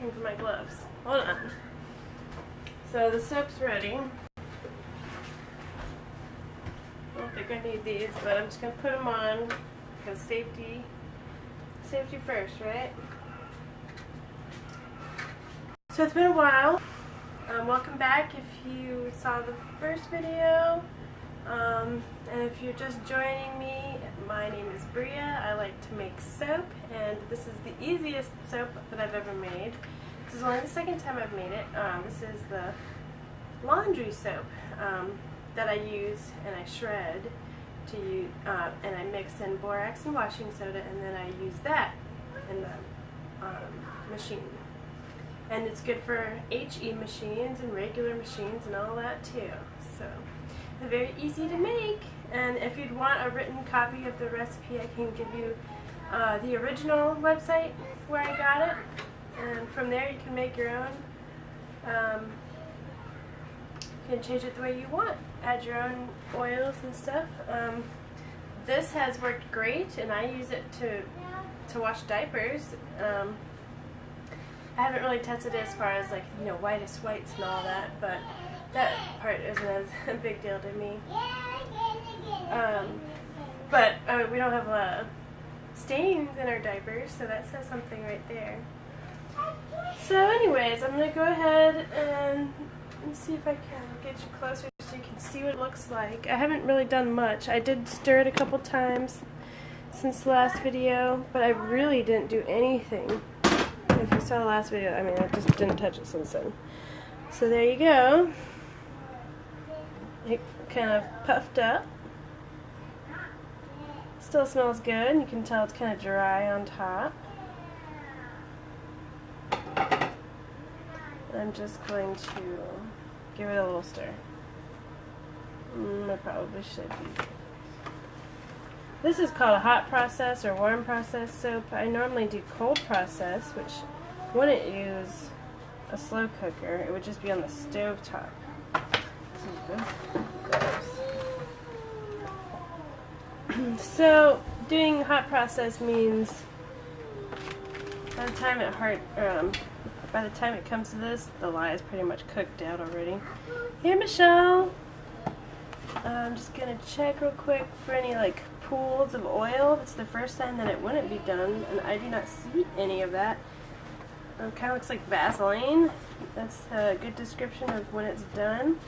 looking for my gloves. Hold on. So the soap's ready. I don't think I need these, but I'm just going to put them on because safety first, right? So it's been a while. Welcome back if you saw the first video. And if you're just joining me, my name is Bria. I like to make soap, and this is the easiest soap that I've ever made. This is only the second time I've made it. This is the laundry soap that I use and I shred to use, and I mix in borax and washing soda, and then I use that in the machine. And it's good for HE machines and regular machines and all that too. So they're very easy to make. And if you'd want a written copy of the recipe, I can give you the original website where I got it. And from there you can make your own. You can change it the way you want. Add your own oils and stuff. This has worked great, and I use it to wash diapers. I haven't really tested it as far as, like, you know, whitest whites and all that, but that part isn't as a big deal to me. But we don't have a lot of stains in our diapers, so that says something right there. So anyways, I'm going to go ahead and see if I can get you closer so you can see what it looks like. I haven't really done much. I did stir it a couple times since the last video, but I really didn't do anything. If you saw the last video, I mean, I just didn't touch it since then. So there you go. It kind of puffed up. Still smells good. You can tell it's kind of dry on top. I'm just going to give it a little stir. I probably should be. This is called a hot process or warm process soap. I normally do cold process, which wouldn't use a slow cooker. It would just be on the stove top. So doing hot process means by the time it comes to this, the lye is pretty much cooked out already. Here, Michelle. I'm just gonna check real quick for any like pools of oil. It's the first time that it wouldn't be done, and I do not see any of that. It kind of looks like Vaseline. That's a good description of when it's done.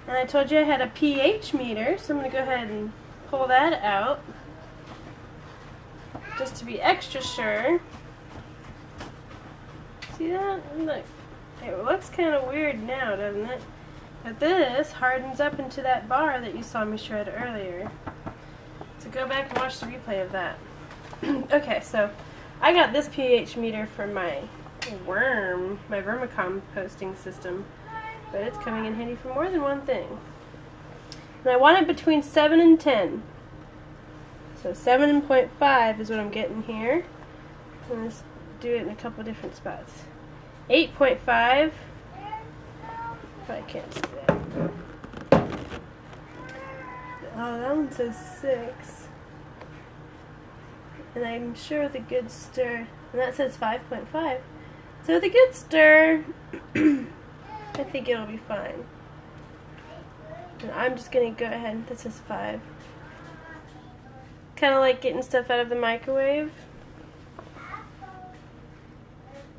And I told you I had a pH meter, so I'm gonna go ahead and pull that out just to be extra sure. See that? Look, it looks kind of weird now, doesn't it? But this hardens up into that bar that you saw me shred earlier. So go back and watch the replay of that. Okay, so I got this pH meter for my vermicomposting system, but it's coming in handy for more than one thing. And I want it between 7 and 10. So 7.5 is what I'm getting here. Let's do it in a couple different spots. 8.5. I can't see that. Oh, that one says 6. And I'm sure with a good stir, and that says 5.5. So with a good stir, I think it'll be fine. And I'm just going to go ahead, this is 5. Kind of like getting stuff out of the microwave.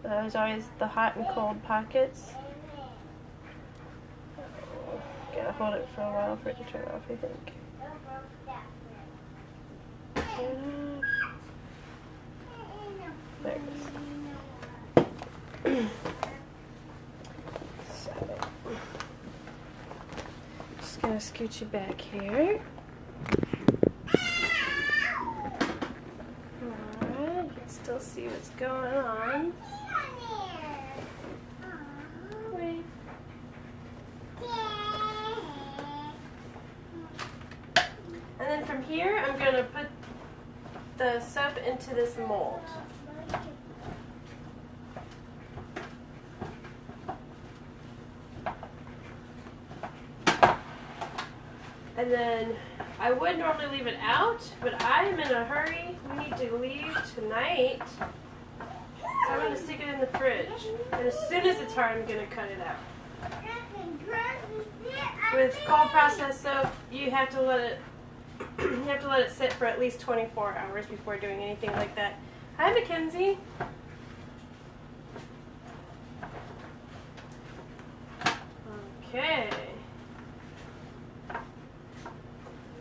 There's always the hot and cold pockets. Gotta hold it for a while for it to turn off, I think. There it goes. So, just gonna scoot you back here. Alright, you can still see what's going on. Wait. And then from here, I'm going to put the soap into this mold. And then I would normally leave it out, but I am in a hurry. We need to leave tonight. So I'm going to stick it in the fridge. And as soon as it's hard, I'm going to cut it out. With cold processed soap, you have to let it sit for at least 24 hours before doing anything like that. Hi, Mackenzie. Okay.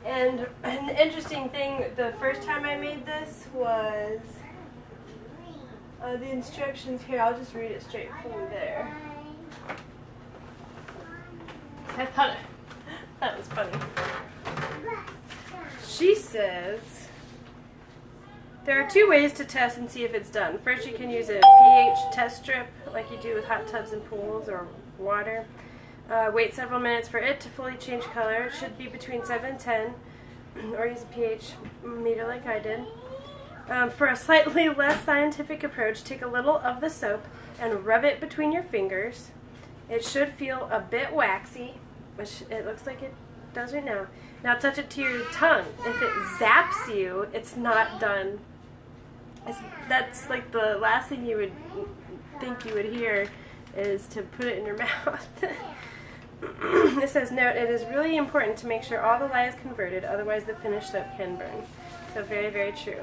And an interesting thing, the first time I made this was the instructions here. I'll just read it straight from there. I thought that was funny. She says, there are 2 ways to test and see if it's done. First, you can use a pH test strip like you do with hot tubs and pools or water. Wait several minutes for it to fully change color. It should be between 7 and 10, or use a pH meter like I did. For a slightly less scientific approach, take a little of the soap and rub it between your fingers. It should feel a bit waxy, which it looks like it does right now. Now touch it to your tongue. If it zaps you, it's not done. That's like the last thing you would think you would hear is to put it in your mouth. It says, note, it is really important to make sure all the lye is converted, otherwise the finished soap can burn. So very, very true.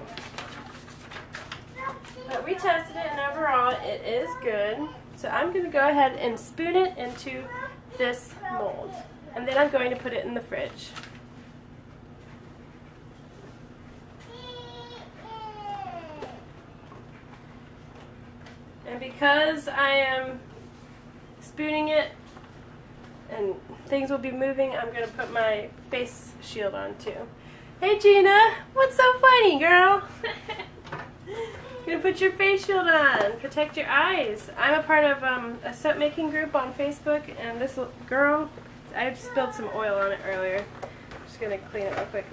But we tested it, and overall it is good. So I'm going to go ahead and spoon it into this mold. And then I'm going to put it in the fridge. And because I am spooning it and things will be moving, I'm going to put my face shield on too. Hey Gina, what's so funny, girl? You're going to put your face shield on, protect your eyes. I'm a part of a soap making group on Facebook, and this girl, I spilled some oil on it earlier. I'm just going to clean it real quick.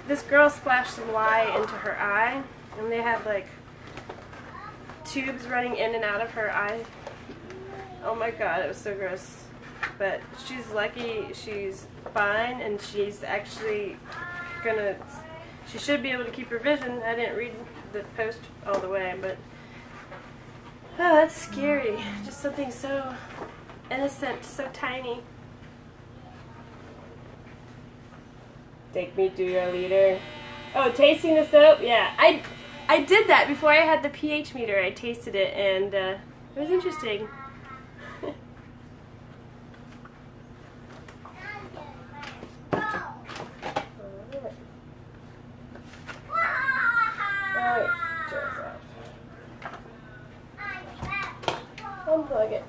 This girl splashed some lye into her eye, and they had like tubes running in and out of her eye. Oh my god, it was so gross. But she's lucky, she's fine, and she's actually gonna, she should be able to keep her vision. I didn't read the post all the way, but oh, that's scary. Just something so innocent, so tiny. Take me to your leader. Oh, tasting the soap? Yeah, I did that before I had the pH meter. I tasted it, and it was interesting. Unplug it.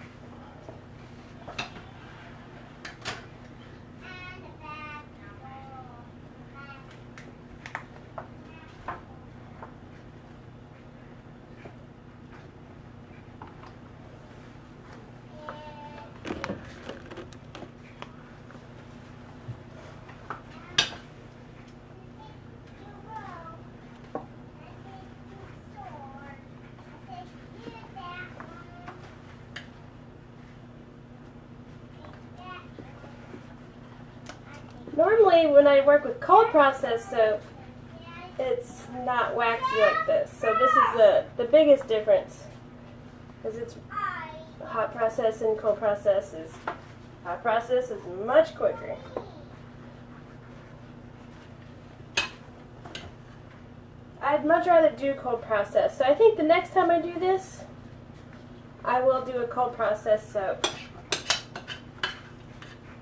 Normally, when I work with cold processed soap, it's not waxy like this. So this is the biggest difference, because it's hot process and cold process is hot process is much quicker. I'd much rather do cold process. So I think the next time I do this, I will do a cold process soap.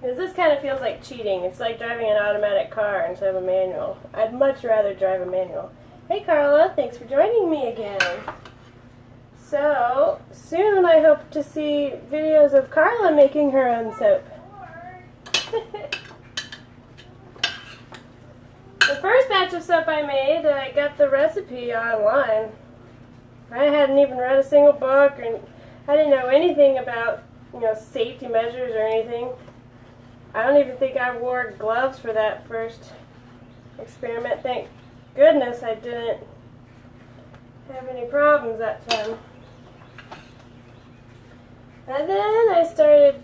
Because this kind of feels like cheating. It's like driving an automatic car instead of a manual. I'd much rather drive a manual. Hey Carla, thanks for joining me again. So, soon I hope to see videos of Carla making her own soap. The first batch of soap I made, I got the recipe online. I hadn't even read a single book, and I didn't know anything about, safety measures or anything. I don't even think I wore gloves for that first experiment. Thank goodness I didn't have any problems that time. And then I started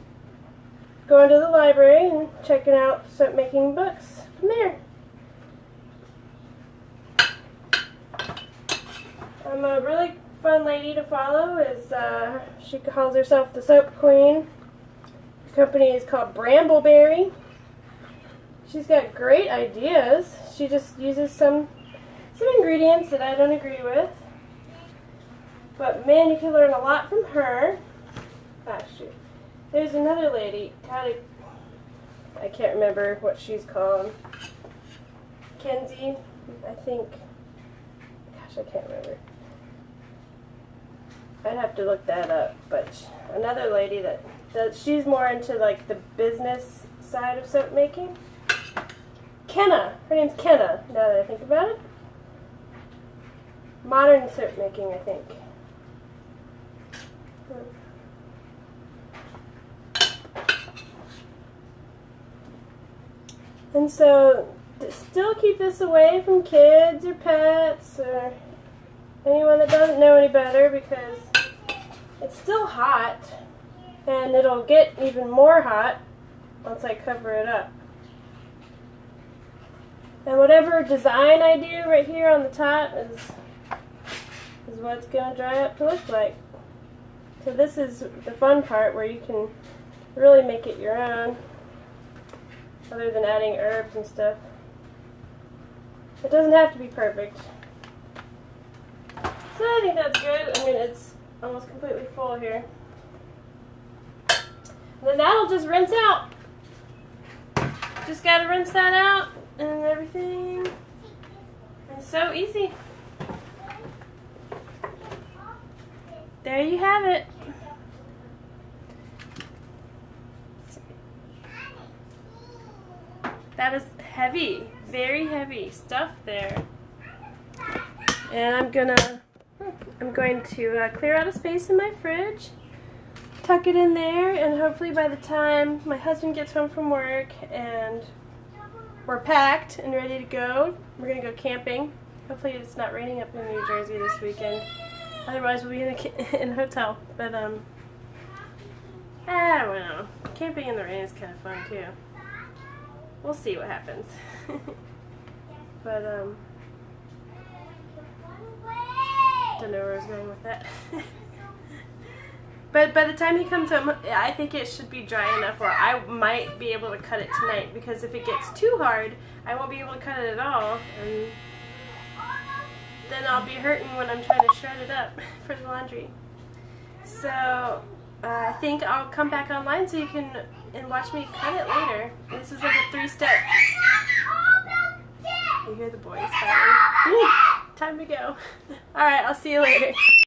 going to the library and checking out soap making books from there. I'm a really fun lady to follow is, she calls herself the Soap Queen. The company is called Brambleberry. She's got great ideas. She just uses some ingredients that I don't agree with. But man, you can learn a lot from her. Ah, shoot. There's another lady. God, I can't remember what she's called. Kenzie, I think. Gosh, I can't remember. I'd have to look that up. But another lady that she's more into like the business side of soap making. Kenna. Her name's Kenna, now that I think about it. Modern soap making, I think. And so, still keep this away from kids or pets or anyone that doesn't know any better, because it's still hot and it'll get even more hot once I cover it up. And whatever design I do right here on the top is what it's going to dry up to look like. So this is the fun part where you can really make it your own, other than adding herbs and stuff. It doesn't have to be perfect. So I think that's good. I mean, it's almost completely full here. And then that'll just rinse out. Just got to rinse that out and everything. It's so easy. There you have it. That is heavy, very heavy stuff there. And I'm going to clear out a space in my fridge, tuck it in there, and hopefully by the time my husband gets home from work and we're packed and ready to go, we're going to go camping. Hopefully it's not raining up in New Jersey this weekend. Otherwise we'll be in a hotel. But I don't know. Camping in the rain is kind of fun too. We'll see what happens. But don't know where I was going with that. But by the time he comes home, I think it should be dry enough where I might be able to cut it tonight, because if it gets too hard, I won't be able to cut it at all, and then I'll be hurting when I'm trying to shred it up for the laundry. So I think I'll come back online so you can watch me cut it later. This is like a 3-step. You hear the boys finally. Time to go. Alright, I'll see you later.